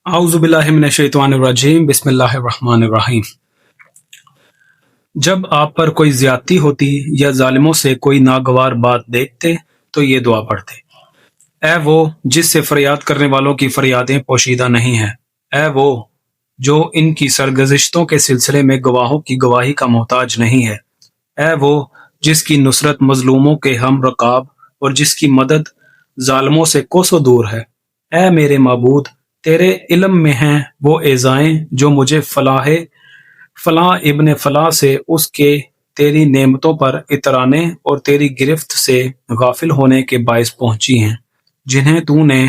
اعوذ باللہ من الشیطان الرجیم، بسم اللہ الرحمن الرحیم۔ جب آپ پر کوئی زیادتی ہوتی یا ظالموں سے کوئی ناگوار بات دیکھتے تو یہ دعا پڑھتے: اے وہ جس سے فریاد کرنے والوں کی فریادیں پوشیدہ نہیں ہیں، اے وہ جو ان کی سرگزشتوں کے سلسلے میں گواہوں کی گواہی کا محتاج نہیں ہے، اے وہ جس کی نصرت مظلوموں کے ہم رکاب اور جس کی مدد ظالموں سے کوسوں دور ہے۔ اے میرے معبود، تیرے علم میں ہیں وہ اعضائیں جو مجھے فلاں ابن فلاں سے اس کے تیری نعمتوں پر اترانے اور تیری گرفت سے غافل ہونے کے باعث پہنچی ہیں، جنہیں تو نے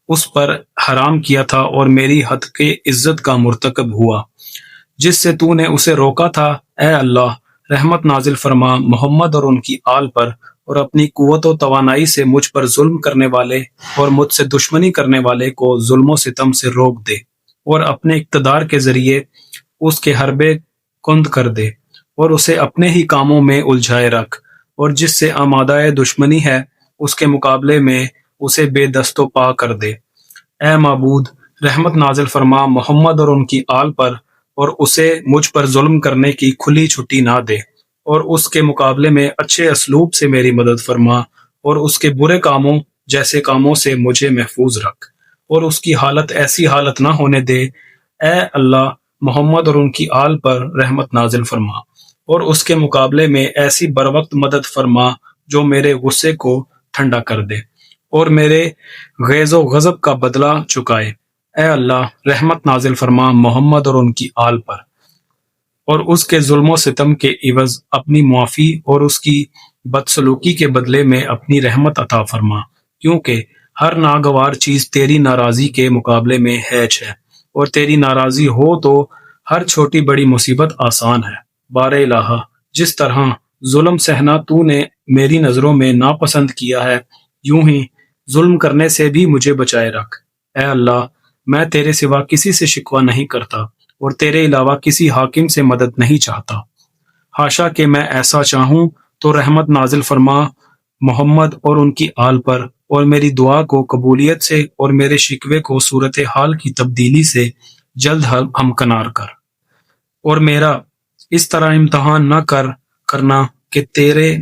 اس پر حرام کیا تھا اور میری حد کے عزت کا مرتکب ہوا، جس سے تو نے اسے روکا تھا۔ اے اللہ، رحمت نازل فرما محمد اور ان کی آل پر، اور اپنی قوت و توانائی سے مجھ پر ظلم کرنے والے اور مجھ سے دشمنی کرنے والے کو ظلم و ستم سے روک دے، اور اپنے اقتدار کے ذریعے اس کے حربے کند کر دے، اور اسے اپنے ہی کاموں میں الجھائے رکھ، اور جس سے آمادہ دشمنی ہے اس کے مقابلے میں اسے بے دست و پا کر دے۔ اے معبود، رحمت نازل فرما محمد اور ان کی آل پر، اور اسے مجھ پر ظلم کرنے کی کھلی چھٹی نہ دے، اور اس کے مقابلے میں اچھے اسلوب سے میری مدد فرما، اور اس کے برے کاموں جیسے کاموں سے مجھے محفوظ رکھ، اور اس کی حالت ایسی حالت نہ ہونے دے۔ اے اللہ، محمد اور ان کی آل پر رحمت نازل فرما، اور اس کے مقابلے میں ایسی بروقت مدد فرما جو میرے غصے کو ٹھنڈا کر دے اور میرے غیظ و غضب کا بدلہ چکائے۔ اے اللہ، رحمت نازل فرما محمد اور ان کی آل پر، اور اس کے ظلم و ستم کے عوض اپنی معافی اور اس کی بدسلوکی کے بدلے میں اپنی رحمت عطا فرما، کیونکہ ہر ناگوار چیز تیری ناراضی کے مقابلے میں ہیچ ہے، اور تیری ناراضی ہو تو ہر چھوٹی بڑی مصیبت آسان ہے۔ بار الہ، جس طرح ظلم سہنا تو نے میری نظروں میں ناپسند کیا ہے، یوں ہی ظلم کرنے سے بھی مجھے بچائے رکھ۔ اے اللہ، میں تیرے سوا کسی سے شکوہ نہیں کرتا اور تیرے علاوہ کسی حاکم سے مدد نہیں چاہتا۔ حاشا کہ میں ایسا چاہوں تو رحمت نازل فرما محمد اور ان کی آل پر، اور میری دعا کو قبولیت سے اور میرے شکوے کو صورتحال کی تبدیلی سے جلد ہمکنار کر، اور میرا اس طرح امتحان نہ کرنا کہ تیرے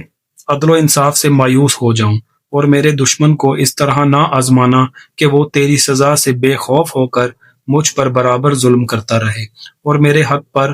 عدل و انصاف سے مایوس ہو جاؤں، اور میرے دشمن کو اس طرح نہ آزمانا کہ وہ تیری سزا سے بے خوف ہو کر مجھ پر برابر ظلم کرتا رہے اور میرے حق پر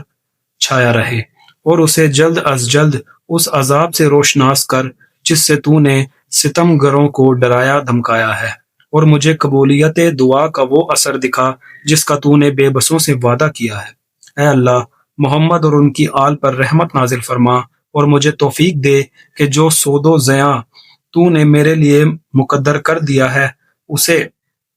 چھایا رہے، اور اسے جلد از جلد اس عذاب سے روشناس کر جس سے تو نے ستم گروں کو ڈرایا دھمکایا ہے، اور مجھے قبولیت دعا کا وہ اثر دکھا جس کا تو نے بے بسوں سے وعدہ کیا ہے۔ اے اللہ، محمد اور ان کی آل پر رحمت نازل فرما، اور مجھے توفیق دے کہ جو سود و زیاں تو نے میرے لیے مقدر کر دیا ہے اسے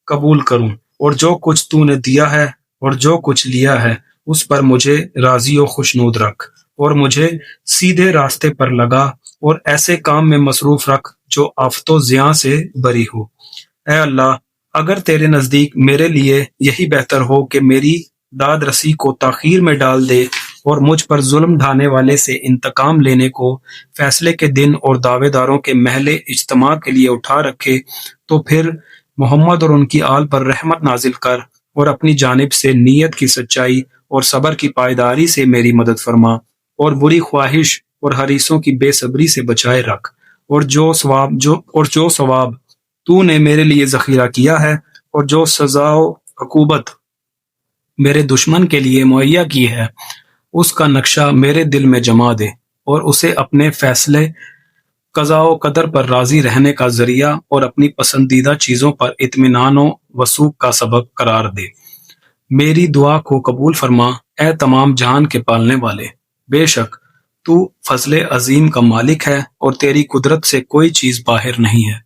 قبول کروں، اور جو کچھ تو نے دیا ہے اور جو کچھ لیا ہے اس پر مجھے راضی و خوشنود رکھ، اور مجھے سیدھے راستے پر لگا اور ایسے کام میں مصروف رکھ جو آفت و زیاں سے بری ہو۔ اے اللہ، اگر تیرے نزدیک میرے لیے یہی بہتر ہو کہ میری داد رسی کو تاخیر میں ڈال دے اور مجھ پر ظلم ڈھانے والے سے انتقام لینے کو فیصلے کے دن اور دعوے داروں کے محل اجتماع کے لیے اٹھا رکھے، تو پھر محمد اور ان کی آل پر رحمت نازل کر، اور اپنی جانب سے نیت کی سچائی اور صبر کی پائیداری سے میری مدد فرما، اور بری خواہش اور حریصوں کی بے صبری سے بچائے رکھ، اور جو ثواب تو نے میرے لیے ذخیرہ کیا ہے اور جو سزا و عقوبت میرے دشمن کے لیے مہیا کی ہے اس کا نقشہ میرے دل میں جما دے، اور اسے اپنے فیصلے قضاء و قدر پر راضی رہنے کا ذریعہ اور اپنی پسندیدہ چیزوں پر اطمینان و وثوق کا سبب قرار دے۔ میری دعا کو قبول فرما اے تمام جہان کے پالنے والے، بے شک تو فضل عظیم کا مالک ہے اور تیری قدرت سے کوئی چیز باہر نہیں ہے۔